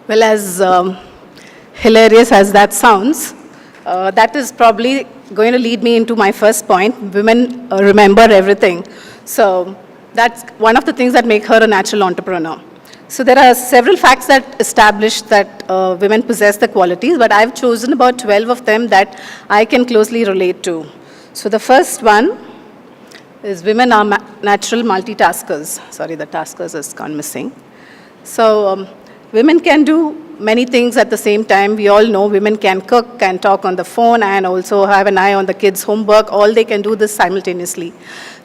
Well, as hilarious as that sounds, that is probably going to lead me into my first point. Women remember everything. So that's one of the things that make her a natural entrepreneur. So there are several facts that establish that women possess the qualities, but I've chosen about 12 of them that I can closely relate to. So the first one is women are natural multitaskers. Sorry, the taskers has gone missing. So women can do many things at the same time. We all know women can cook, can talk on the phone, and also have an eye on the kids' homework. All they can do this simultaneously.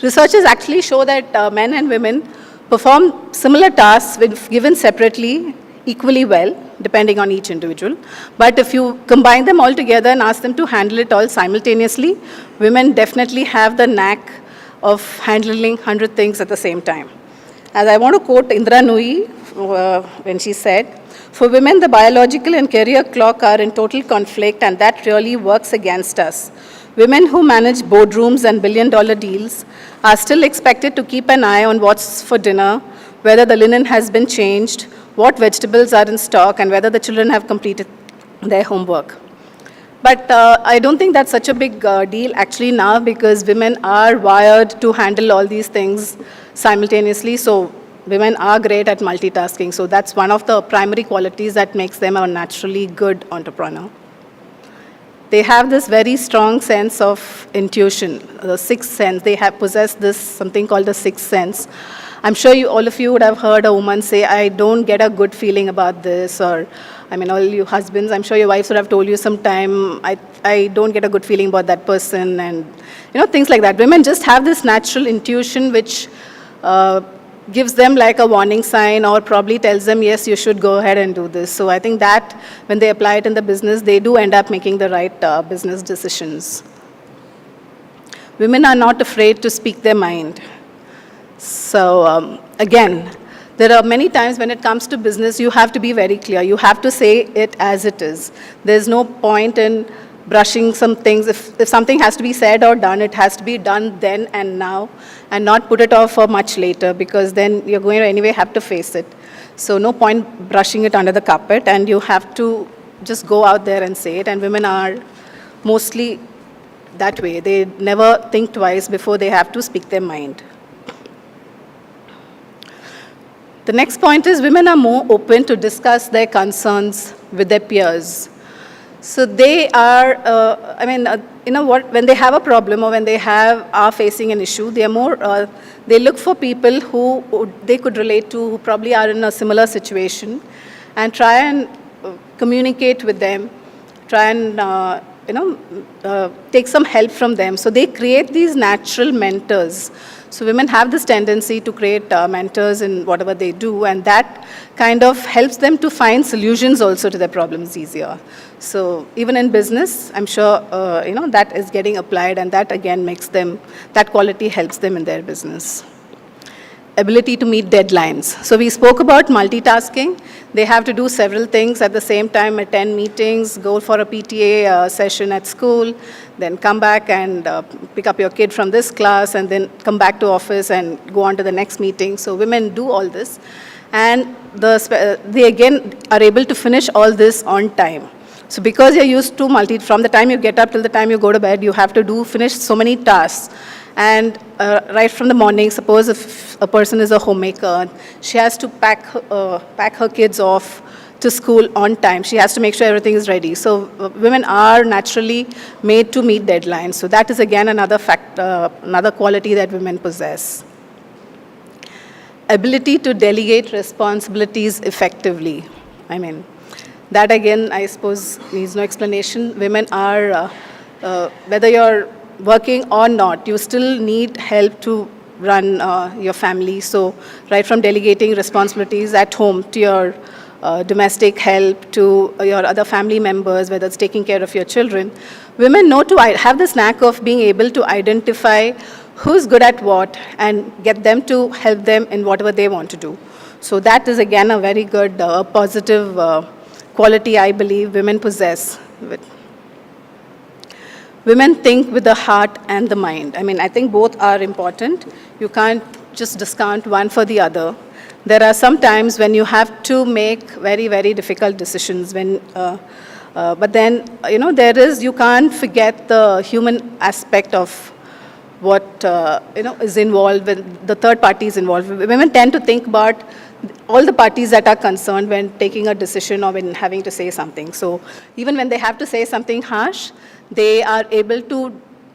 Researchers actually show that men and women perform similar tasks when given separately equally well, depending on each individual. But if you combine them all together and ask them to handle it all simultaneously, women definitely have the knack of handling 100 things at the same time. As I want to quote Indra Nui when she said, "For women, the biological and career clock are in total conflict, and that really works against us. Women who manage boardrooms and billion-dollar deals are still expected to keep an eye on what's for dinner, whether the linen has been changed, what vegetables are in stock, and whether the children have completed their homework." But I don't think that's such a big deal actually now, because women are wired to handle all these things simultaneously. So women are great at multitasking. So that's one of the primary qualities that makes them a naturally good entrepreneur. They have this very strong sense of intuition, the sixth sense. They have possessed this something called the sixth sense. I'm sure all of you would have heard a woman say, "I don't get a good feeling about this," or, I mean, all you husbands, I'm sure your wives would have told you sometime, I don't get a good feeling about that person, and, things like that. Women just have this natural intuition which gives them like a warning sign, or probably tells them, yes, you should go ahead and do this. So I think that when they apply it in the business, they do end up making the right business decisions. Women are not afraid to speak their mind. So again, there are many times when it comes to business, you have to be very clear. You have to say it as it is. There's no point in brushing some things. If something has to be said or done, it has to be done then and now, and not put it off for much later, because then you're going to anyway have to face it. So no point brushing it under the carpet, and you have to just go out there and say it. And women are mostly that way. They never think twice before they have to speak their mind. The next point is women are more open to discuss their concerns with their peers. So they are, when they have a problem, or when they are facing an issue, they are more, they look for people who they could relate to, who probably are in a similar situation, and try and communicate with them, try and, take some help from them. So they create these natural mentors. So women have this tendency to create mentors in whatever they do, and that kind of helps them to find solutions also to their problems easier. So even in business, I'm sure that is getting applied, and that again that quality helps them in their business. Ability to meet deadlines. So we spoke about multitasking. They have to do several things at the same time, attend meetings, go for a PTA session at school, then come back and pick up your kid from this class, and then come back to office and go on to the next meeting. So women do all this. And they again are able to finish all this on time. So because you're used to from the time you get up till the time you go to bed, you have to finish so many tasks. And right from the morning, suppose if a person is a homemaker, she has to pack her kids off to school on time. She has to make sure everything is ready. So women are naturally made to meet deadlines. So that is again another quality that women possess. Ability to delegate responsibilities effectively. That again, I suppose, needs no explanation. Women are, whether you're working or not, you still need help to run your family. So right from delegating responsibilities at home to your domestic help, to your other family members, whether it's taking care of your children, women know to have this knack of being able to identify who's good at what and get them to help them in whatever they want to do. So that is again a very good positive quality I believe women possess. Women think with the heart and the mind. I think both are important. You can't just discount one for the other. there are some times when you have to make very, very difficult decisions. But then, you can't forget the human aspect of what, is involved, when the third party is involved. Women tend to think about all the parties that are concerned when taking a decision or when having to say something. So even when they have to say something harsh, they are able to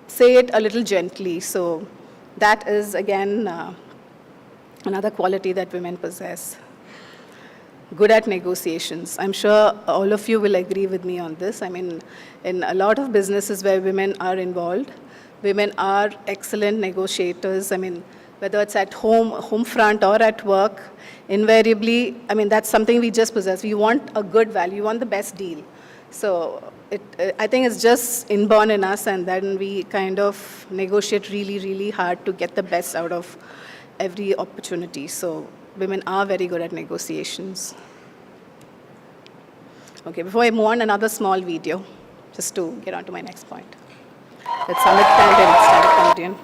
say it a little gently. So that is, again, another quality that women possess. Good at negotiations. I'm sure all of you will agree with me on this. I mean, in a lot of businesses where women are involved, women are excellent negotiators. I mean, whether it's at home front or at work, invariably, I mean, that's something we just possess. We want a good value, we want the best deal. So I think it's just inborn in us, and then we kind of negotiate really, really hard to get the best out of every opportunity. So women are very good at negotiations. Okay, before I move on, another small video, just to get on to my next point. It's Summit stand-up comedian.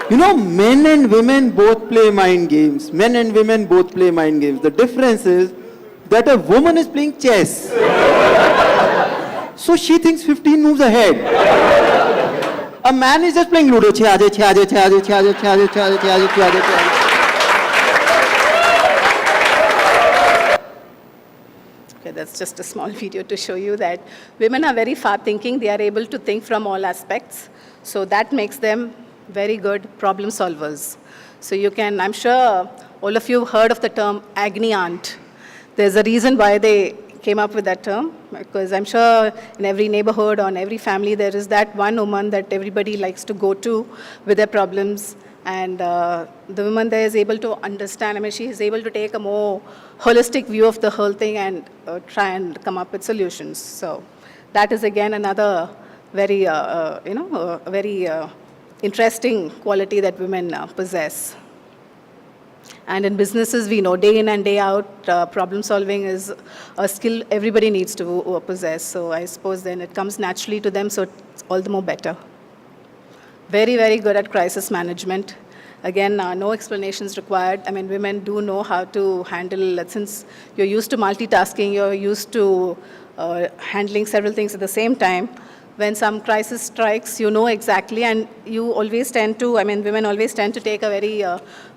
Men and women both play mind games. Men and women both play mind games. The difference is that a woman is playing chess. So she thinks 15 moves ahead. A man is just playing Ludo. Okay, that's just a small video to show you that women are very far-thinking. They are able to think from all aspects. So that makes them very good problem solvers. So you can, I'm sure all of you heard of the term agony aunt. There's a reason why they came up with that term, because I'm sure in every neighborhood or in every family there is that one woman that everybody likes to go to with their problems, and the woman there is able to understand. I mean, she is able to take a more holistic view of the whole thing and try and come up with solutions. So that is again another very, very interesting quality that women possess. And in businesses, we know day in and day out, problem solving is a skill everybody needs to possess. So I suppose then it comes naturally to them, so it's all the more better. Very, very good at crisis management. Again, no explanations required. I mean, women do know how to handle, since you're used to multitasking, you're used to handling several things at the same time. When some crisis strikes, you know exactly, and you always tend to, I mean, women always tend to take a very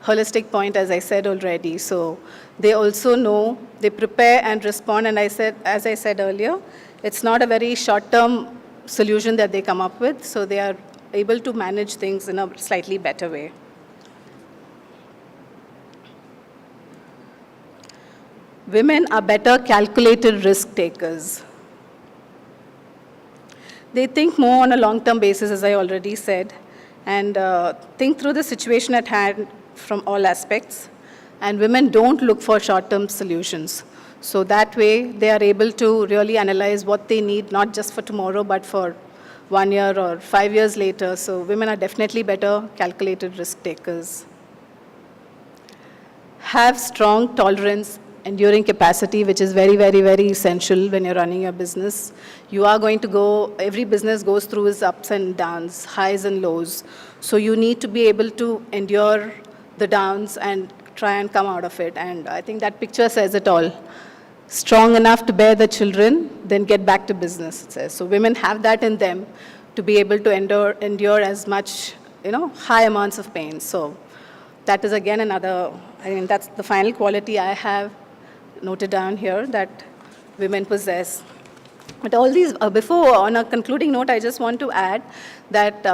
holistic point, as I said already. So they also know, they prepare and respond, and as I said earlier, it's not a very short-term solution that they come up with, so they are able to manage things in a slightly better way. Women are better calculated risk takers. They think more on a long-term basis, as I already said, and think through the situation at hand from all aspects. And women don't look for short-term solutions. So that way, they are able to really analyze what they need, not just for tomorrow, but for 1 year or 5 years later. So women are definitely better calculated risk takers. Have strong tolerance, enduring capacity, which is very, very, very essential when you're running your business. You are going to go, every business goes through its ups and downs, highs and lows. So you need to be able to endure the downs and try and come out of it. And I think that picture says it all. Strong enough to bear the children, then get back to business, it says. So women have that in them to be able to endure as much, high amounts of pain. So that is again another, that's the final quality I have noted down here that women possess. But all these, before, on a concluding note, I just want to add that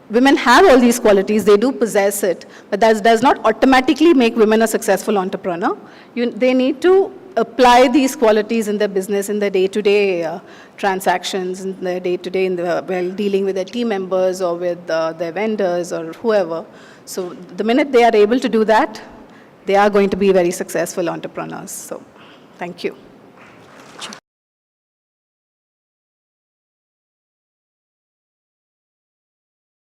women have all these qualities, they do possess it, but that does not automatically make women a successful entrepreneur. They need to apply these qualities in their business, in their day-to-day transactions, in their day-to-day, dealing with their team members or with their vendors or whoever. So the minute they are able to do that, they are going to be very successful entrepreneurs. So, thank you.